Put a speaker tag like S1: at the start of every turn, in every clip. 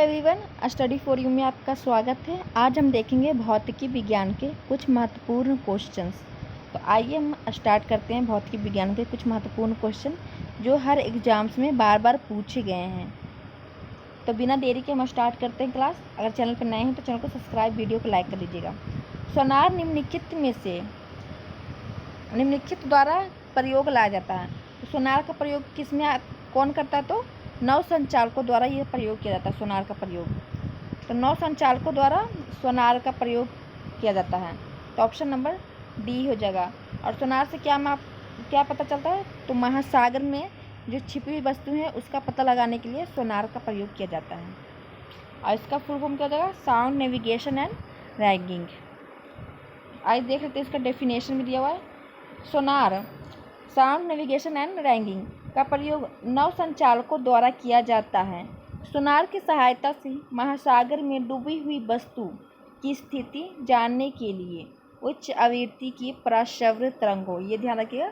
S1: Everyone, study for you में आपका स्वागत है। आज हम देखेंगे भौतिकी विज्ञान के कुछ महत्वपूर्ण क्वेश्चंस। तो आइए हम स्टार्ट करते हैं भौतिकी विज्ञान के कुछ महत्वपूर्ण क्वेश्चन जो हर एग्जाम्स में बार बार पूछे गए हैं। तो बिना देरी के हम स्टार्ट करते हैं क्लास। अगर चैनल पर नए हैं तो चैनल को सब्सक्राइब, वीडियो को लाइक कर दीजिएगा। सोनार निम्नलिखित में से निम्नलिखित द्वारा प्रयोग लाया जाता है। तो सोनार का प्रयोग किस में कौन करता है? तो नौ संचालकों द्वारा यह प्रयोग किया जाता है सोनार का प्रयोग। तो नौ संचालकों द्वारा सोनार का प्रयोग किया जाता है। तो ऑप्शन नंबर डी हो जाएगा। और सोनार से क्या पता चलता है? तो महासागर में जो छिपी हुई वस्तु है उसका पता लगाने के लिए सोनार का प्रयोग किया जाता है। और इसका फुल फॉर्म क्या हो जाएगा? Sound navigation and ragging. आइए देख लेते हैं, इसका डेफिनेशन भी दिया हुआ है। Sonar sound navigation and ragging का प्रयोग नौ संचालकों द्वारा किया जाता है। सोनार की सहायता से महासागर में डूबी हुई वस्तु की स्थिति जानने के लिए उच्च आवृत्ति की प्रश्रव्य तरंगों, ये ध्यान रखिएगा,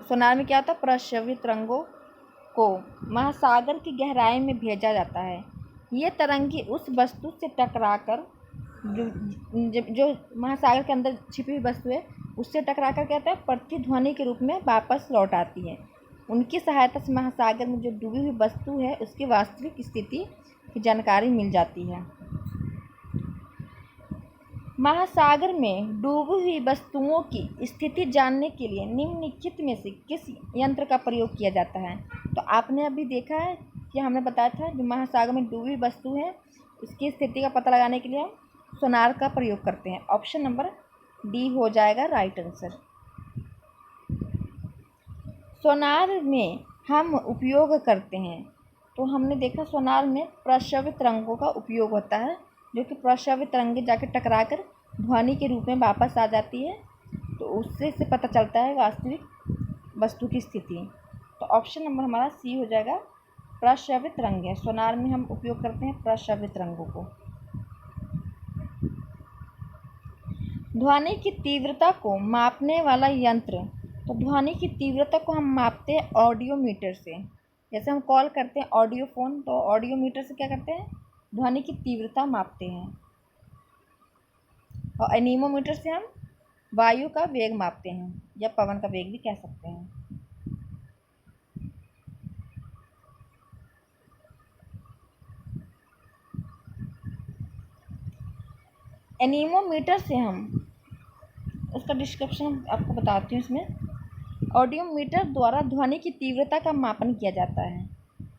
S1: सोनार में क्या होता है? प्रश्रव्य तरंगों को महासागर की गहराई में भेजा जाता है। ये तरंगे उस वस्तु से टकराकर जो महासागर के अंदर छिपी हुई वस्तु है उससे टकराकर कहता है प्रतिध्वनि के रूप में वापस लौट आती है। उनकी सहायता से महासागर में जो डूबी हुई वस्तु है उसकी वास्तविक स्थिति की जानकारी मिल जाती है। महासागर में डूबी हुई वस्तुओं की स्थिति जानने के लिए निम्नलिखित में से किस यंत्र का प्रयोग किया जाता है? तो आपने अभी देखा है कि हमने बताया था जो महासागर में डूबी हुई वस्तु है उसकी स्थिति का पता लगाने के लिए हम सोनार का प्रयोग करते हैं। ऑप्शन नंबर डी हो जाएगा राइट आंसर। सोनार में हम उपयोग करते हैं, तो हमने देखा सोनार में प्रश्रव्य तरंगों का उपयोग होता है, जो कि प्रश्रव्य तरंगे जाकर टकराकर ध्वनि के रूप में वापस आ जाती है। तो उससे पता चलता है वास्तविक वस्तु की स्थिति। तो ऑप्शन नंबर हमारा सी हो जाएगा, प्रश्रव्य तरंगे। सोनार में हम उपयोग करते हैं प्रश्रव्य तरंगों को। ध्वनि की तीव्रता को मापने वाला यंत्र। तो ध्वनि की तीव्रता को हम मापते हैं ऑडियोमीटर से। जैसे हम कॉल करते हैं ऑडियो फ़ोन, तो ऑडियोमीटर से क्या करते हैं? ध्वनि की तीव्रता मापते हैं। और एनीमोमीटर से हम वायु का वेग मापते हैं, या पवन का वेग भी कह सकते हैं। एनीमोमीटर से हम उसका डिस्क्रिप्शन आपको बताती हूँ। इसमें ऑडियोमीटर द्वारा ध्वनि की तीव्रता का मापन किया जाता है,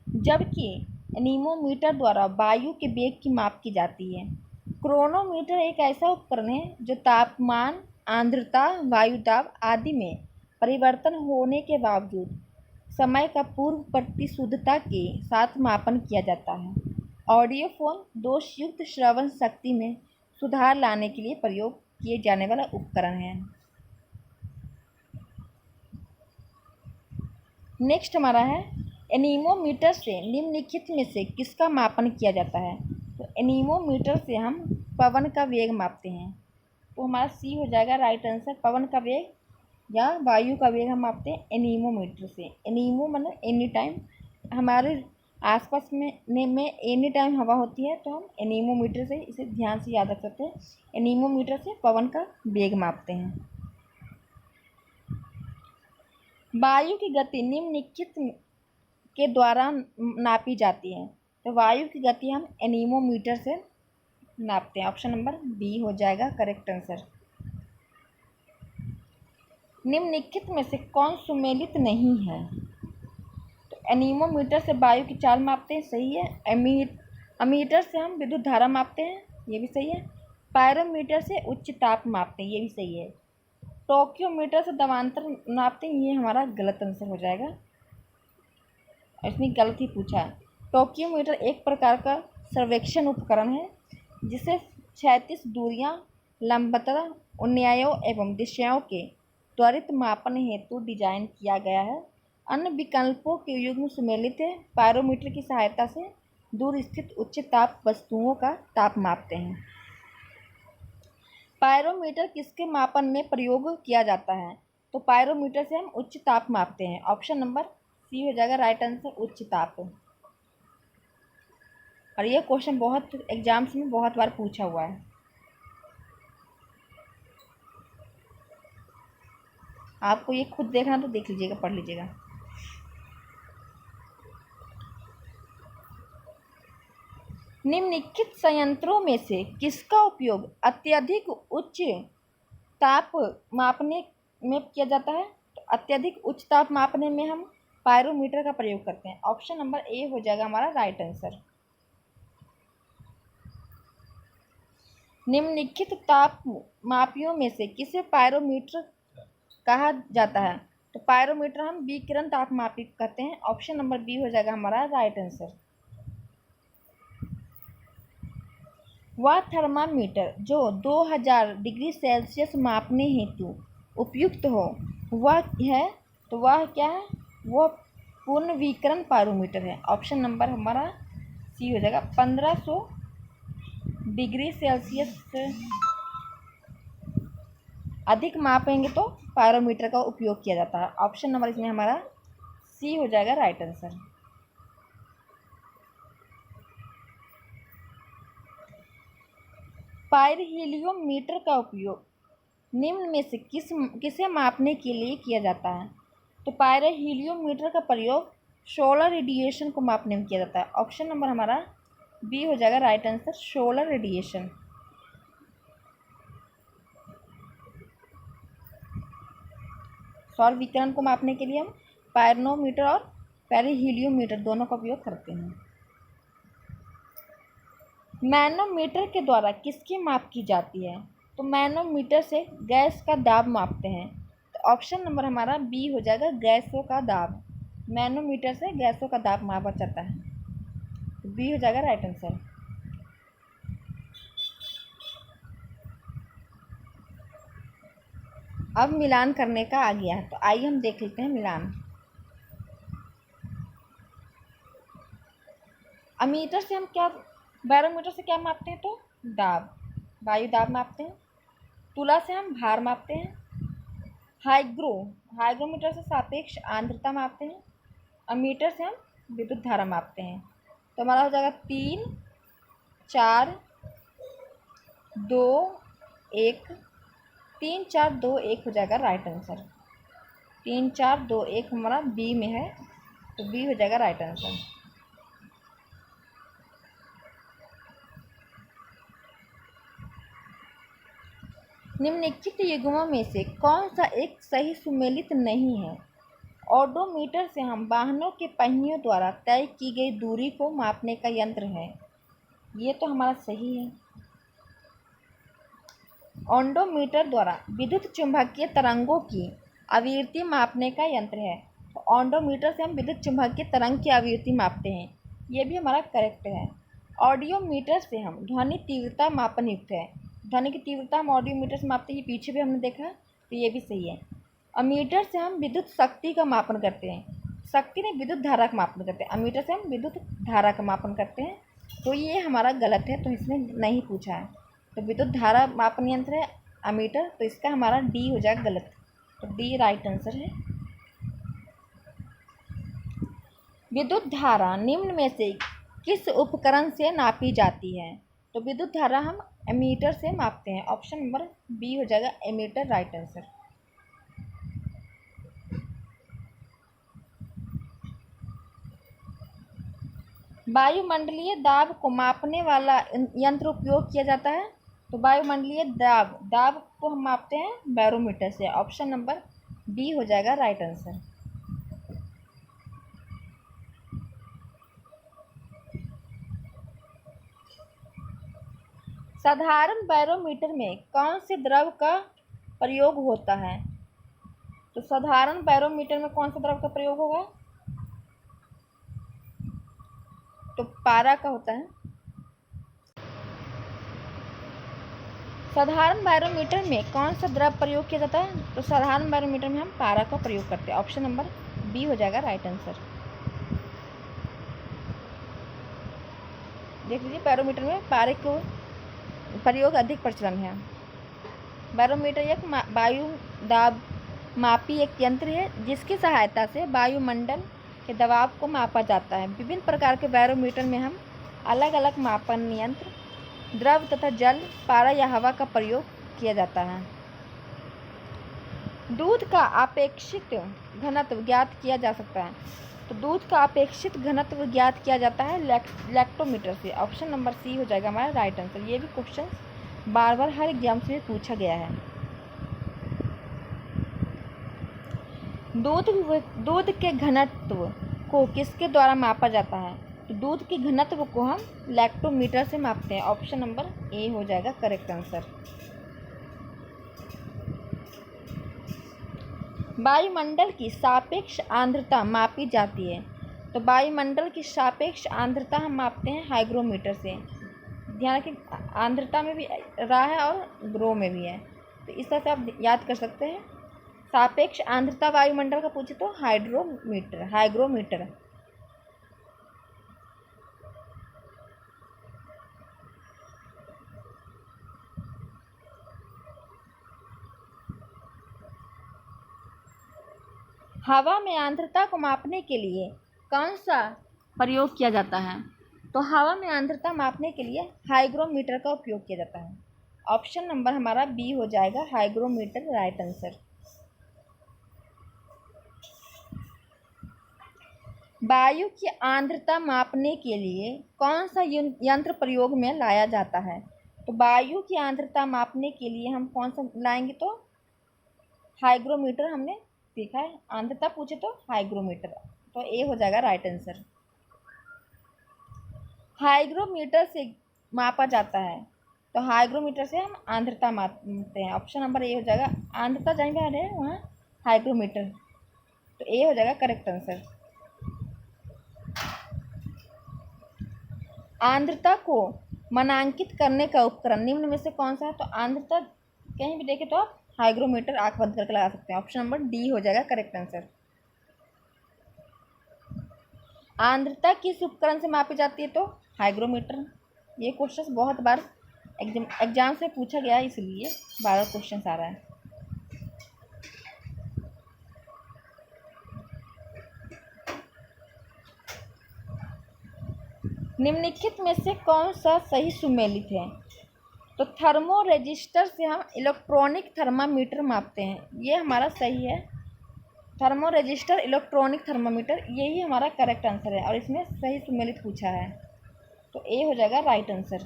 S1: जबकि एनीमोमीटर द्वारा वायु के वेग की माप की जाती है। क्रोनोमीटर एक ऐसा उपकरण है जो तापमान, आर्द्रता, वायु दाब आदि में परिवर्तन होने के बावजूद समय का पूर्व प्रतिशुद्धता के साथ मापन किया जाता है। ऑडियोफोन दोषयुक्त श्रवण शक्ति में सुधार लाने के लिए प्रयोग किए जाने वाला उपकरण है। नेक्स्ट हमारा है, एनीमोमीटर से निम्नलिखित में से किसका मापन किया जाता है? तो एनीमोमीटर से हम पवन का वेग मापते हैं। तो हमारा सी हो जाएगा राइट आंसर। पवन का वेग या वायु का वेग हम मापते हैं एनीमोमीटर से। एनीमो मतलब एनी टाइम, हमारे आसपास में एनी टाइम हवा होती है, तो हम एनीमोमीटर से, इसे ध्यान से याद रख सकते हैं, एनीमोमीटर से पवन का वेग मापते हैं। वायु की गति निम्नलिखित के द्वारा नापी जाती है। तो वायु की गति हम एनीमोमीटर से नापते हैं। ऑप्शन नंबर बी हो जाएगा करेक्ट आंसर। निम्नलिखित में से कौन सुमेलित नहीं है? तो एनीमोमीटर से वायु की चाल मापते हैं, सही है। अमीटर से हम विद्युत धारा मापते हैं, ये भी सही है। पायरोमीटर से उच्च ताप मापते हैं, ये भी सही है। टोक्योमीटर से दबांतर नापते हैं, ये हमारा गलत आंसर हो जाएगा। इसमें गलत ही पूछा है। टोक्योमीटर एक प्रकार का सर्वेक्षण उपकरण है जिसे क्षैतिज दूरियां, लंबवतः उन्नयों एवं दिशाओं के त्वरित मापन हेतु डिजाइन किया गया है। अन्य विकल्पों के युग्म सुमेलित है। पायरोमीटर की सहायता से दूर स्थित उच्च ताप वस्तुओं का ताप मापते हैं। पायरोमीटर किसके मापन में प्रयोग किया जाता है? तो पायरोमीटर से हम उच्च ताप मापते हैं। ऑप्शन नंबर सी हो जाएगा राइट आंसर, उच्च ताप। और ये क्वेश्चन बहुत एग्जाम्स में बहुत बार पूछा हुआ है। आपको ये खुद देखना तो देख लीजिएगा, पढ़ लीजिएगा। निम्नलिखित संयंत्रों में से किसका उपयोग अत्यधिक उच्च ताप मापने में किया जाता है? तो अत्यधिक उच्च ताप मापने में हम पायरोमीटर का प्रयोग करते हैं। ऑप्शन नंबर ए हो जाएगा हमारा राइट आंसर। निम्नलिखित ताप मापियों में से किसे पायरोमीटर कहा जाता है? तो पायरोमीटर हम विकिरण ताप मापी कहते हैं। ऑप्शन नंबर बी हो जाएगा हमारा राइट आंसर। वह थर्मामीटर जो 2000 डिग्री सेल्सियस मापने हेतु उपयुक्त हो वह है, तो वह क्या है? वह पूर्ण विकिरण पायरोमीटर है। ऑप्शन नंबर हमारा सी हो जाएगा। 1500 डिग्री सेल्सियस से अधिक मापेंगे तो पायरोमीटर का उपयोग किया जाता है। ऑप्शन नंबर इसमें हमारा सी हो जाएगा राइट आंसर। पायरोहीलियोमीटर का उपयोग निम्न में से किसे मापने के लिए किया जाता है? तो पायरोहीलियोमीटर का प्रयोग सोलर रेडिएशन को मापने में किया जाता है। ऑप्शन नंबर हमारा बी हो जाएगा राइट आंसर, सोलर रेडिएशन। सौर विकिरण को मापने के लिए हम पायरोनोमीटर और पेरिहीलियोमीटर दोनों का उपयोग करते हैं। मैनोमीटर के द्वारा किसकी माप की जाती है? तो मैनोमीटर से गैस का दाब मापते हैं। तो ऑप्शन नंबर हमारा बी हो जाएगा, गैसों का दाब। मैनोमीटर से गैसों का दाब मापा जाता है, तो बी हो जाएगा राइट आंसर। अब मिलान करने का आ गया है, तो आइए हम देख लेते हैं मिलान। अमीटर से हम क्या, बैरोमीटर से क्या मापते हैं? तो दाब, वायु दाब मापते हैं। तुला से हम भार मापते हैं। हाइग्रोमीटर से सापेक्ष आर्द्रता मापते हैं। अमीटर से हम विद्युत धारा मापते हैं। तो हमारा हो जाएगा 3 4 2 1, 3 4 2 1 हो जाएगा राइट आंसर। 3 4 2 1 हमारा बी में है, तो बी हो जाएगा राइट आंसर। निम्नलिखित युग्मों में से कौन सा एक सही सुमेलित नहीं है? ओडोमीटर से हम वाहनों के पहियों द्वारा तय की गई दूरी को मापने का यंत्र है। ये तो हमारा सही है। ओडोमीटर द्वारा विद्युत चुम्बकीय तरंगों की आवृत्ति मापने का यंत्र है। तो ओडोमीटर से हम विद्युत चुम्बकीय तरंग की आवृत्ति मापते हैं, ये भी हमारा करेक्ट है। ऑडियोमीटर से हम ध्वनि तीव्रता मापन युक्त है। ध्वनि की तीव्रता हम ऑडियोमीटर से मापते हैं, ये पीछे भी हमने देखा, तो ये भी सही है। अमीटर से हम विद्युत शक्ति का मापन करते हैं। शक्ति नहीं, विद्युत धारा का मापन करते हैं। अमीटर से हम विद्युत धारा का मापन करते हैं, तो ये हमारा गलत है, तो इसने नहीं पूछा है। तो विद्युत धारा मापन यंत्र है अमीटर, तो इसका हमारा डी हो जाएगा गलत, तो डी राइट आंसर है। विद्युत धारा निम्न में से किस उपकरण से नापी जाती है? तो विद्युत धारा हम एमीटर से मापते हैं। ऑप्शन नंबर बी हो जाएगा एमीटर राइट आंसर। वायुमंडलीय दाब को मापने वाला यंत्र उपयोग किया जाता है। तो वायुमंडलीय दाब को हम मापते हैं बैरोमीटर से। ऑप्शन नंबर बी हो जाएगा राइट आंसर। साधारण बैरोमीटर में कौन से द्रव का प्रयोग होता है? तो साधारण बैरोमीटर में कौन सा द्रव का प्रयोग होगा? तो पारा का होता है। साधारण बैरोमीटर में कौन सा द्रव प्रयोग किया जाता है? तो साधारण बैरोमीटर में हम पारा का प्रयोग करते हैं। ऑप्शन नंबर बी हो जाएगा राइट आंसर। देख लीजिए, बैरोमीटर में पारे को प्रयोग अधिक प्रचलन है। बैरोमीटर एक वायु दाब मापी एक यंत्र है जिसकी सहायता से वायुमंडल के दबाव को मापा जाता है। विभिन्न प्रकार के बैरोमीटर में हम अलग अलग मापन यंत्र, द्रव तथा जल, पारा या हवा का प्रयोग किया जाता है। दूध का अपेक्षित घनत्व ज्ञात किया जा सकता है। तो दूध का अपेक्षित घनत्व ज्ञात किया जाता है लैक्टोमीटर से। ऑप्शन नंबर सी हो जाएगा हमारा राइट आंसर। ये भी क्वेश्चन बार बार हर एग्जाम से पूछा गया है। दूध के घनत्व को किसके द्वारा मापा जाता है? तो दूध के घनत्व को हम लैक्टोमीटर से मापते हैं। ऑप्शन नंबर ए हो जाएगा करेक्ट आंसर। वायुमंडल की सापेक्ष आर्द्रता मापी जाती है। तो वायुमंडल की सापेक्ष आर्द्रता हम मापते हैं हाइग्रोमीटर से। ध्यान रखें, आर्द्रता में भी रहा है और ग्रो में भी है, तो इस तरह से आप याद कर सकते हैं। सापेक्ष आर्द्रता वायुमंडल का पूछे तो हाइग्रोमीटर। हवा में आर्द्रता को मापने के लिए कौन सा प्रयोग किया जाता है? तो हवा में आर्द्रता मापने के लिए हाइग्रोमीटर का उपयोग किया जाता है। ऑप्शन नंबर हमारा बी हो जाएगा हाइग्रोमीटर राइट आंसर। वायु की आर्द्रता मापने के लिए कौन सा यंत्र प्रयोग में लाया जाता है? तो वायु की आर्द्रता मापने के लिए हम कौन सा लाएंगे? तो हाइग्रोमीटर हमने देखा है। आर्द्रता पूछे तो हाइग्रोमीटर, तो ए हो जाएगा राइट आंसर। हाइग्रोमीटर से मापा जाता है, तो हाइग्रोमीटर से हम आर्द्रता मापते हैं। ऑप्शन नंबर ए हो जाएगा। आर्द्रता जहाँ पे है वहाँ हाइग्रोमीटर, तो ए हो जाएगा करेक्ट आंसर। आर्द्रता को मानांकित करने का उपकरण निम्न में से कौन सा है? तो आर्द्रता कहीं भी देखे तो आप हाइग्रोमीटर आंख बंद करके लगा सकते हैं। ऑप्शन नंबर डी हो जाएगा करेक्ट आंसर। आर्द्रता किस उपकरण से मापी जाती है? तो हाइग्रोमीटर। ये क्वेश्चन बहुत बार एग्जाम से पूछा गया है, इसलिए बार बार क्वेश्चन आ रहा है। निम्नलिखित में से कौन सा सही सुमेलित है? तो थर्मो रजिस्टर से हम इलेक्ट्रॉनिक थर्मामीटर मापते हैं। ये हमारा सही है। थर्मो रजिस्टर इलेक्ट्रॉनिक थर्मामीटर, यही हमारा करेक्ट आंसर है और इसमें सही सुमेलित पूछा है, तो ए हो जाएगा राइट आंसर।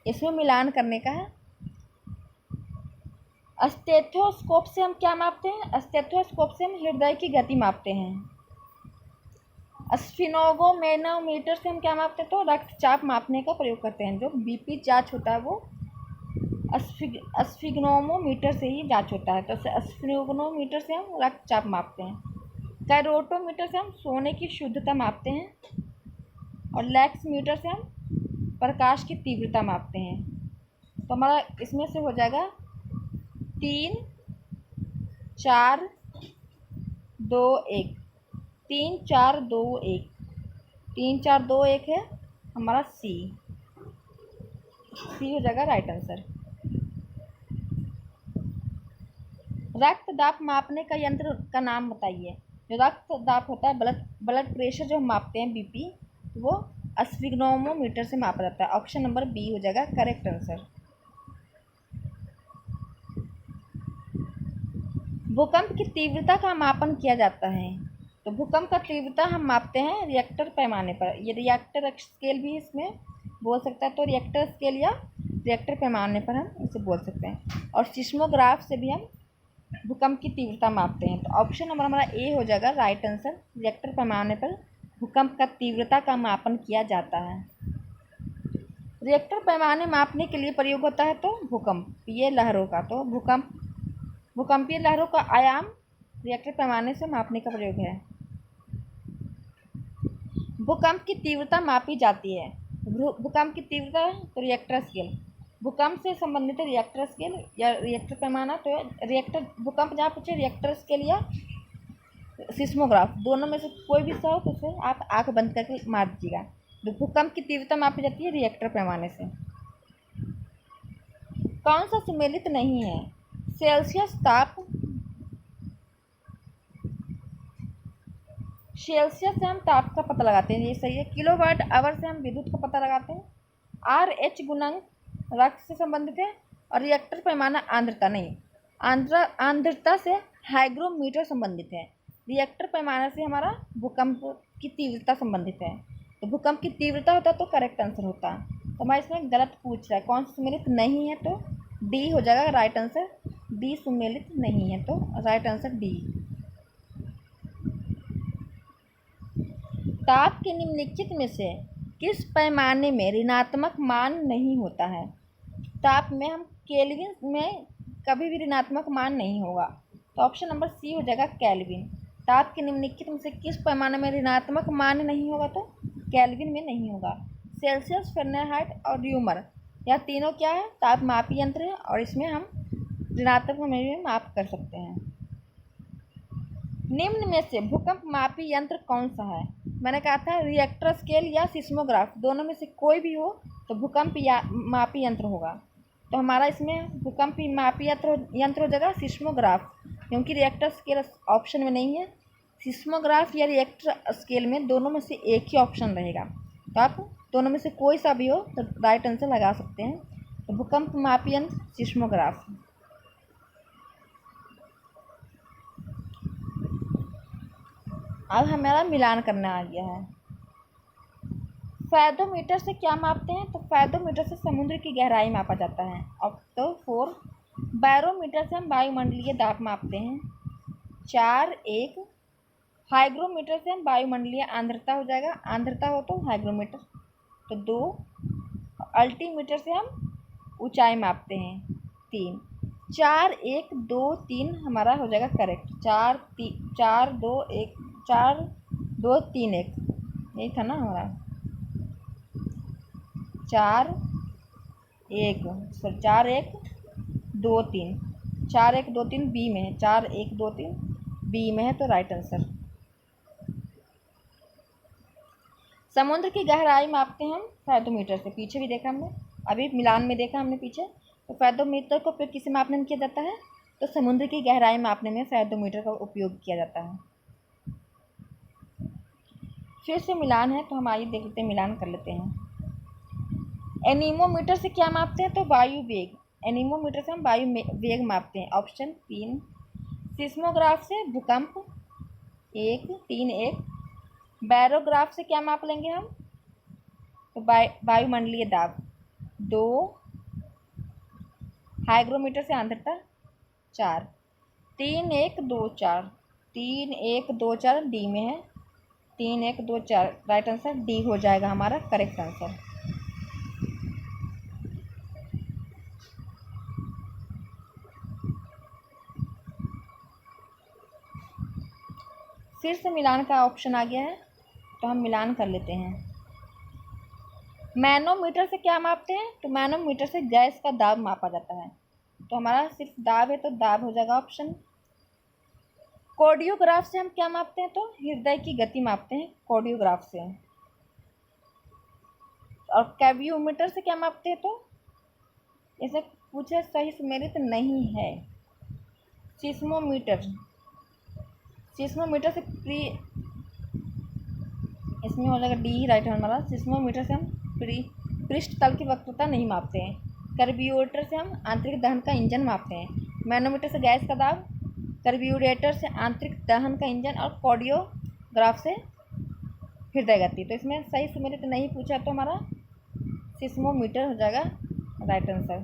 S1: इसमें मिलान करने का है। स्टेथोस्कोप से हम क्या मापते हैं? स्टेथोस्कोप से हम हृदय की गति मापते हैं। स्फिनोगोमेनोमीटर से हम क्या मापते हैं? तो रक्तचाप मापने का प्रयोग करते हैं। जो बीपी जांच होता है वो स्फिग्नोमीटर से ही जांच होता है, तो स्फिग्नोमीटर से हम रक्तचाप मापते हैं। कैरोटोमीटर से हम सोने की शुद्धता मापते हैं और लैक्समीटर से हम प्रकाश की तीव्रता मापते हैं। तो हमारा इसमें से हो जाएगा 3 4 2 1 3 4 2 1 3 4 2 1 है हमारा सी हो जाएगा राइट आंसर। रक्त दाब मापने का यंत्र का नाम बताइए। जो रक्त दाब होता है, ब्लड प्रेशर जो हम मापते हैं बीपी, वो स्फिग्नोमीटर से मापा जाता है। ऑप्शन नंबर बी हो जाएगा करेक्ट आंसर। भूकंप की तीव्रता का मापन किया जाता है। तो भूकंप का तीव्रता हम मापते हैं रिएक्टर पैमाने पर। ये रिएक्टर स्केल भी इसमें बोल सकता है, तो रिएक्टर स्केल या रिएक्टर पैमाने पर हम इसे बोल सकते हैं। और सिस्मोग्राफ से भी हम भूकंप की तीव्रता मापते हैं। तो ऑप्शन नंबर हमारा ए हो जाएगा राइट आंसर। रिएक्टर पैमाने पर भूकंप का तीव्रता का मापन किया जाता है। रिएक्टर पैमाने मापने के लिए प्रयोग होता है तो भूकंपीय लहरों का। तो भूकंपीय लहरों का आयाम रिएक्टर पैमाने से मापने का प्रयोग है। भूकंप की तीव्रता मापी जाती है। भूकंप की तीव्रता तो रिएक्टर स्केल, भूकंप से संबंधित रिएक्टर स्केल या रिएक्टर पैमाना। तो रिएक्टर भूकंप जहाँ पूछे रिएक्टर स्केल या सिस्मोग्राफ, दोनों में से कोई भी सा हो तो उसे आप आंख बंद करके मार दीजिएगा। तो भूकंप की तीव्रता मापी जाती है रिएक्टर पैमाने से। कौन सा सुमेलित नहीं है? सेल्सियस ताप सेल्सियस से हम ताप का पता लगाते हैं, ये सही है। किलोवाट आवर से हम विद्युत का पता लगाते हैं। RH गुणांक रक्त से संबंधित है। और रिएक्टर पैमाना आर्द्रता नहीं, आर्द्रता से हाइग्रोमीटर संबंधित है। रिएक्टर पैमाना से हमारा भूकंप की तीव्रता संबंधित है। तो भूकंप की तीव्रता होता तो करेक्ट आंसर होता। तो हमारे इसमें गलत पूछ रहा है, कौन सा सुमेलित नहीं है, तो डी हो जाएगा राइट आंसर। डी सुमेलित नहीं है, तो राइट आंसर डी। ताप के निम्नलिखित में से किस पैमाने में ऋणात्मक मान नहीं होता है? ताप में हम केल्विन में कभी भी ऋणात्मक मान नहीं होगा, तो ऑप्शन नंबर सी हो जाएगा केल्विन। ताप के निम्नलिखित में से किस पैमाने में ऋणात्मक मान नहीं होगा, तो केल्विन में नहीं होगा। सेल्सियस, फ़ारेनहाइट और ड्यूमर, यह तीनों क्या है? ताप मापी यंत्र है, और इसमें हम ऋणात्मक में माप कर सकते हैं। निम्न में से भूकंप मापी यंत्र कौन सा है? मैंने कहा था रिएक्टर स्केल या सिस्मोग्राफ, दोनों में से कोई भी हो तो भूकंप मापी यंत्र होगा। तो हमारा इसमें भूकंप मापी यंत्र हो जाएगा सिस्मोग्राफ, क्योंकि रिएक्टर स्केल ऑप्शन में नहीं है। सिस्मोग्राफ या रिएक्टर स्केल में दोनों में से एक ही ऑप्शन रहेगा, तो आप दोनों में से कोई सा भी हो तो राइट आंसर लगा सकते हैं। तो भूकंप मापी यंत्र सिस्मोग्राफ। अब हमारा मिलान करना आ गया है। फैथोमीटर से क्या मापते हैं? तो फैथोमीटर से समुद्र की गहराई मापा जाता है। अब तो 4 बैरोमीटर से हम वायुमंडलीय दाब मापते हैं। 4 1 हाइग्रोमीटर से हम वायुमंडलीय आर्द्रता हो जाएगा, आर्द्रता हो तो हाइग्रोमीटर। तो 2 अल्टीमीटर से हम ऊंचाई मापते हैं। 3 4 1 2 3 हमारा हो जाएगा करेक्ट। 4 2 1 4 2 3 1 यही था ना हमारा। 4 1 2 3 4 1 2 3 बी में है। 4 1 2 3 बी में है, तो राइट आंसर। समुद्र की गहराई मापते हैं हम फैथोमीटर से, पीछे भी देखा हमने, अभी मिलान में देखा हमने पीछे। तो फैथोमीटर का उपयोग किस मापने में किया जाता है? तो समुद्र की गहराई मापने में फैथोमीटर का उपयोग किया जाता है। फिर से मिलान है, तो हम आइए देख लेते हैं, मिलान कर लेते हैं। एनीमोमीटर से क्या मापते हैं? तो वायु वेग। एनीमोमीटर से हम वायु वेग मापते हैं, ऑप्शन 3। सिस्मोग्राफ से भूकंप 3 1। बैरोग्राफ से क्या माप लेंगे हम? तो वायुमंडलीय दाब 2। हाइग्रोमीटर से आर्द्रता 4। 3 1 2 4 3 1 2 4 डी में है। 3 1 2 4 राइट आंसर डी हो जाएगा हमारा करेक्ट आंसर। फिर से मिलान का ऑप्शन आ गया है, तो हम मिलान कर लेते हैं। मैनोमीटर से क्या मापते हैं? तो मैनोमीटर से गैस का दाब मापा जाता है, तो हमारा सिर्फ दाब है, तो दाब हो जाएगा ऑप्शन। कार्डियोग्राफ से हम क्या मापते हैं? तो हृदय की गति मापते हैं कार्डियोग्राफ से। और कैवियोमीटर से क्या मापते हैं? तो इसे पूछे सही सुमेलित नहीं है। सिस्मोमीटर, सिस्मोमीटर से इसमें हो जाएगा डी राइट हमारा। सिस्मोमीटर से हम पृष्ठ तल की वक्रता नहीं मापते हैं। कार्ब्यूरेटर से हम आंतरिक दहन का इंजन मापते हैं। मैनोमीटर से गैस का दाब, कार्ब्यूरेटर से आंतरिक दहन का इंजन, और कार्डियोग्राफ से हृदय गति। तो इसमें सही सुमेलित नहीं पूछा, तो हमारा सिस्मोमीटर हो जाएगा राइट आंसर।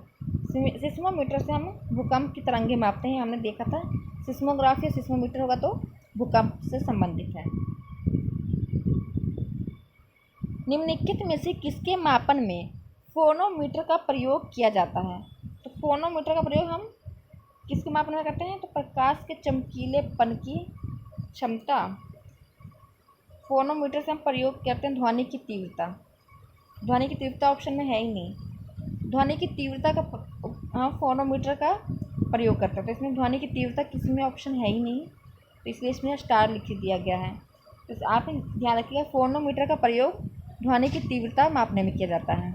S1: सिस्मोमीटर से हम भूकंप की तरंगें मापते हैं, हमने देखा था। सिस्मोग्राफ या सिस्मोमीटर होगा तो भूकंप से संबंधित है। निम्नलिखित में से किसके मापन में फोनोमीटर का प्रयोग किया जाता है? तो फोनोमीटर का प्रयोग हम किसके मापन में करते हैं? तो प्रकाश के चमकीलेपन की क्षमता। फोनोमीटर से हम प्रयोग करते हैं ध्वनि की तीव्रता। ध्वनि की तीव्रता ऑप्शन में है ही नहीं। ध्वनि की तीव्रता का हम फोनोमीटर का प्रयोग करते हैं, तो इसमें ध्वनि की तीव्रता किसी में ऑप्शन है ही नहीं, तो इसलिए इसमें स्टार लिख दिया गया है। तो आप ध्यान रखिएगा, फोनोमीटर का प्रयोग ध्वनि की तीव्रता मापने में किया जाता है।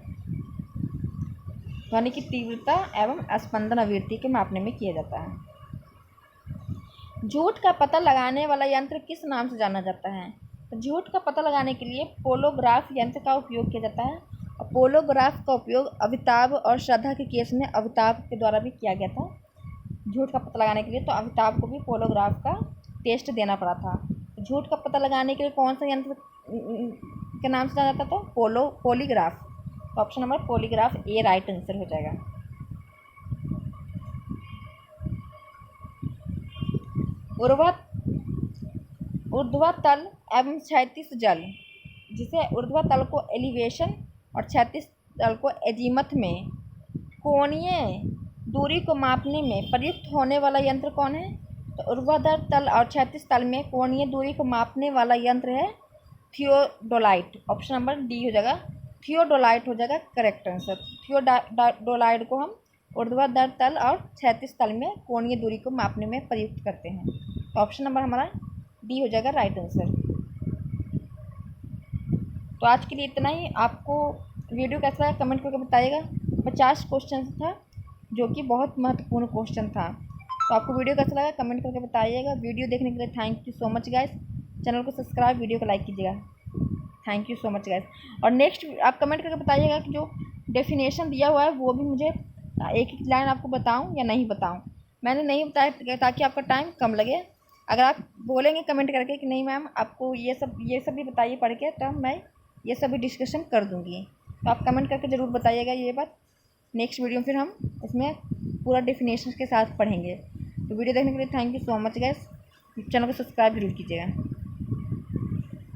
S1: ध्वनि की तीव्रता एवं स्पंदन आवृत्ति के मापने में किया जाता है। झूठ का पता लगाने वाला यंत्र किस नाम से जाना जाता है? तो झूठ का पता लगाने के लिए पोलोग्राफ यंत्र का उपयोग किया जाता है। और पोलोग्राफ का उपयोग अमिताभ और श्रद्धा के केस में अमिताभ के द्वारा भी किया गया था झूठ का पता लगाने के लिए। तो अमिताभ को भी पोलोग्राफ का टेस्ट देना पड़ा था। झूठ का पता लगाने के लिए कौन सा यंत्र के नाम से जाना जाता था? पॉलीग्राफ। तो ऑप्शन नंबर पॉलीग्राफ ए राइट आंसर हो जाएगा। ऊर्ध्वातल एवं क्षैतिज जल, जिसे ऊर्ध्वातल को एलिवेशन और क्षैतिज तल को एजीमथ में कोणीय दूरी को मापने में प्रयुक्त होने वाला यंत्र कौन है? तो ऊर्ध्वाधर तल और क्षैतिज तल में कोणीय दूरी को मापने वाला यंत्र है थियोडोलाइट। ऑप्शन नंबर डी हो जाएगा, थियोडोलाइट हो जाएगा करेक्ट आंसर। थियोडोलाइट को हम ऊर्ध्वाधर तल और क्षैतिज तल में कोणीय दूरी को मापने में प्रयुक्त करते हैं। तो ऑप्शन नंबर हमारा डी हो जाएगा राइट आंसर। तो आज के लिए इतना ही। आपको वीडियो कैसा लगा कमेंट करके बताइएगा। 50 क्वेश्चन था जो कि बहुत महत्वपूर्ण क्वेश्चन था। तो आपको वीडियो कैसा लगा कमेंट करके बताइएगा। वीडियो देखने के लिए thank you so much guys. Channel को सब्सक्राइब, वीडियो को लाइक कीजिएगा। Thank you so much guys. और नेक्स्ट आप कमेंट करके बताइएगा कि जो डेफिनेशन दिया हुआ है वो भी मुझे एक एक लाइन आपको बताऊं या नहीं बताऊं। मैंने नहीं बताया ताकि आपका टाइम कम लगे। अगर आप बोलेंगे कमेंट करके कि नहीं मैम आपको ये सब भी बताइए पढ़ के, तो मैं ये सब भी डिस्कशन कर दूँगी। तो आप कमेंट करके ज़रूर बताइएगा ये बात। नेक्स्ट वीडियो में फिर हम इसमें पूरा डेफिनेशन के साथ पढ़ेंगे। तो वीडियो देखने के लिए thank you so much guys. Channel को सब्सक्राइब जरूर कीजिएगा।